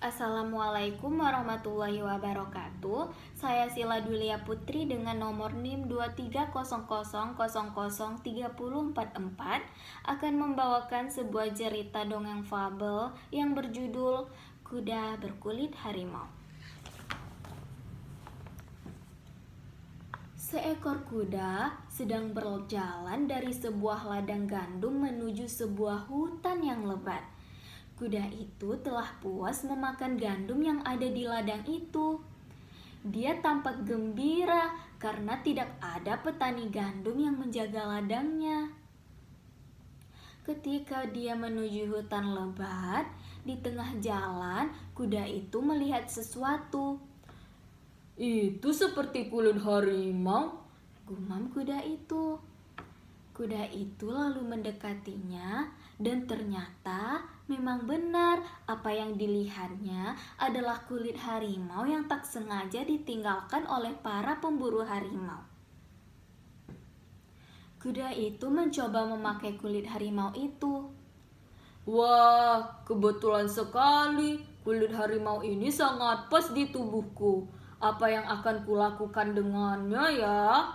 Assalamualaikum warahmatullahi wabarakatuh. Saya Sila Dulia Putri dengan nomor NIM 2300003044 akan membawakan sebuah cerita dongeng fabel yang berjudul Kuda Berkulit Harimau. Seekor kuda sedang berjalan dari sebuah ladang gandum menuju sebuah hutan yang lebat. Kuda itu telah puas memakan gandum yang ada di ladang itu. Dia tampak gembira karena tidak ada petani gandum yang menjaga ladangnya. Ketika dia menuju hutan lebat, di tengah jalan kuda itu melihat sesuatu. Itu seperti kulit harimau, Gumam kuda itu. Kuda itu lalu mendekatinya dan ternyata memang benar apa yang dilihatnya adalah kulit harimau yang tak sengaja ditinggalkan oleh para pemburu harimau. Kuda itu mencoba memakai kulit harimau itu. Wah, kebetulan sekali. Kulit harimau ini sangat pas di tubuhku. Apa yang akan kulakukan dengannya ya?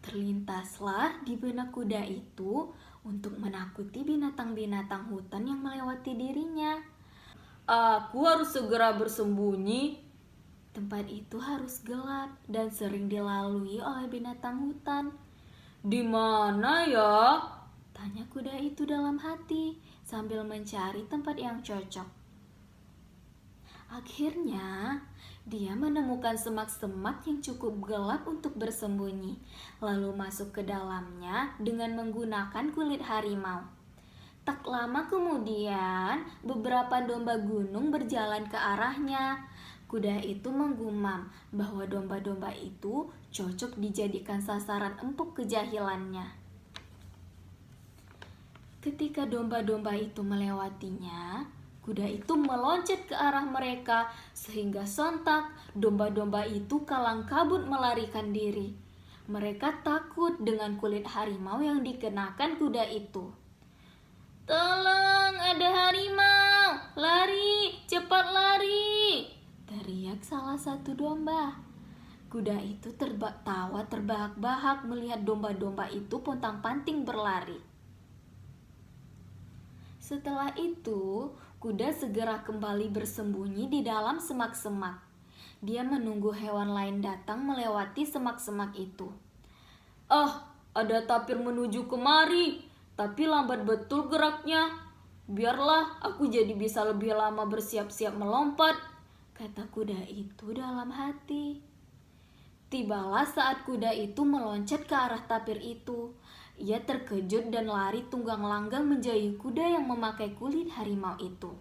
Terlintaslah di benak kuda itu untuk menakuti binatang-binatang hutan yang melewati dirinya. Aku harus segera bersembunyi. Tempat itu harus gelap dan sering dilalui oleh binatang hutan. Di mana ya? Tanya kuda itu dalam hati sambil mencari tempat yang cocok. Akhirnya, dia menemukan semak-semak yang cukup gelap untuk bersembunyi, lalu masuk ke dalamnya dengan menggunakan kulit harimau. Tak lama kemudian, beberapa domba gunung berjalan ke arahnya. Kuda itu menggumam bahwa domba-domba itu cocok dijadikan sasaran empuk kejahilannya. Ketika domba-domba itu melewatinya, kuda itu meloncat ke arah mereka sehingga sontak domba-domba itu kalang kabut melarikan diri. Mereka takut dengan kulit harimau yang dikenakan kuda itu. "Tolong, ada harimau! Lari, cepat lari!" teriak salah satu domba. Kuda itu tertawa terbahak-bahak melihat domba-domba itu pontang-panting berlari. Setelah itu, kuda segera kembali bersembunyi di dalam semak-semak. Dia menunggu hewan lain datang melewati semak-semak itu. Ada tapir menuju kemari, tapi lambat betul geraknya. Biarlah aku jadi bisa lebih lama bersiap-siap melompat, kata kuda itu dalam hati. Tibalah saat kuda itu meloncat ke arah tapir itu. Ia terkejut dan lari tunggang langgang menjauhi kuda yang memakai kulit harimau itu.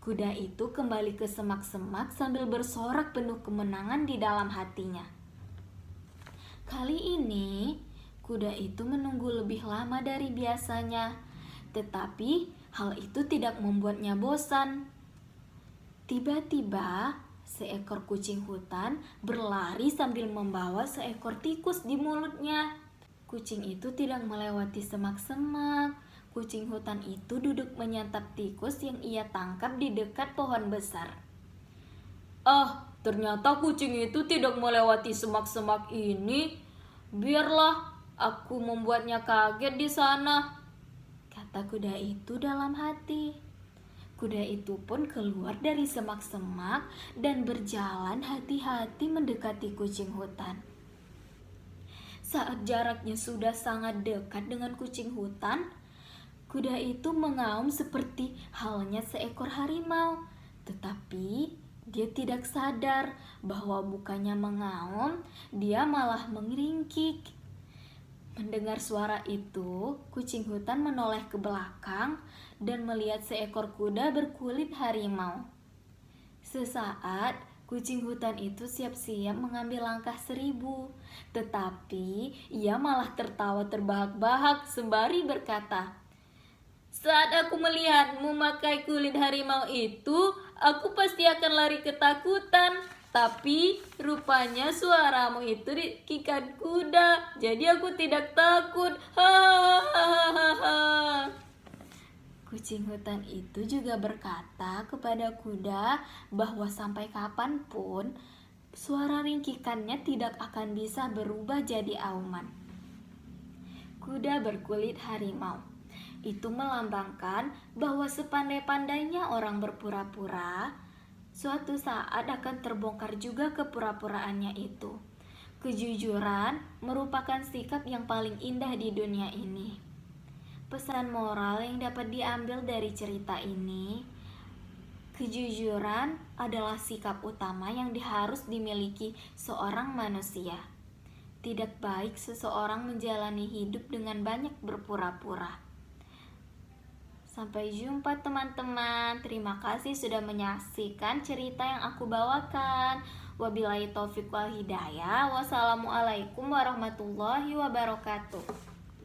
Kuda itu kembali ke semak-semak sambil bersorak penuh kemenangan di dalam hatinya. Kali ini, kuda itu menunggu lebih lama dari biasanya, tetapi hal itu tidak membuatnya bosan. Tiba-tiba, seekor kucing hutan berlari sambil membawa seekor tikus di mulutnya. Kucing itu tidak melewati semak-semak. Kucing hutan itu duduk menyantap tikus yang ia tangkap di dekat pohon besar. Ternyata kucing itu tidak melewati semak-semak ini. Biarlah aku membuatnya kaget di sana, kata kuda itu dalam hati. Kuda itu pun keluar dari semak-semak dan berjalan hati-hati mendekati kucing hutan. Saat jaraknya sudah sangat dekat dengan kucing hutan, kuda itu mengaum seperti halnya seekor harimau. Tetapi dia tidak sadar bahwa bukannya mengaum, dia malah mengeringkik. Mendengar suara itu, kucing hutan menoleh ke belakang dan melihat seekor kuda berkulit harimau. Sesaat, kucing hutan itu siap-siap mengambil langkah 1000, tetapi ia malah tertawa terbahak-bahak sembari berkata, "Saat aku melihatmu memakai kulit harimau itu, aku pasti akan lari ketakutan. Tapi rupanya suaramu itu kikat kuda, jadi aku tidak takut. Hahaha." Kucing hutan itu juga berkata kepada kuda bahwa sampai kapanpun suara ringkikannya tidak akan bisa berubah jadi auman. Kuda berkulit harimau itu melambangkan bahwa sepandai-pandainya orang berpura-pura, suatu saat akan terbongkar juga kepura-puraannya itu. Kejujuran merupakan sikap yang paling indah di dunia ini. Pesan moral yang dapat diambil dari cerita ini, kejujuran adalah sikap utama yang harus dimiliki seorang manusia. Tidak baik seseorang menjalani hidup dengan banyak berpura-pura. Sampai jumpa teman-teman. Terima kasih sudah menyaksikan cerita yang aku bawakan. Wabillahi taufiq wal hidayah. Wassalamualaikum warahmatullahi wabarakatuh.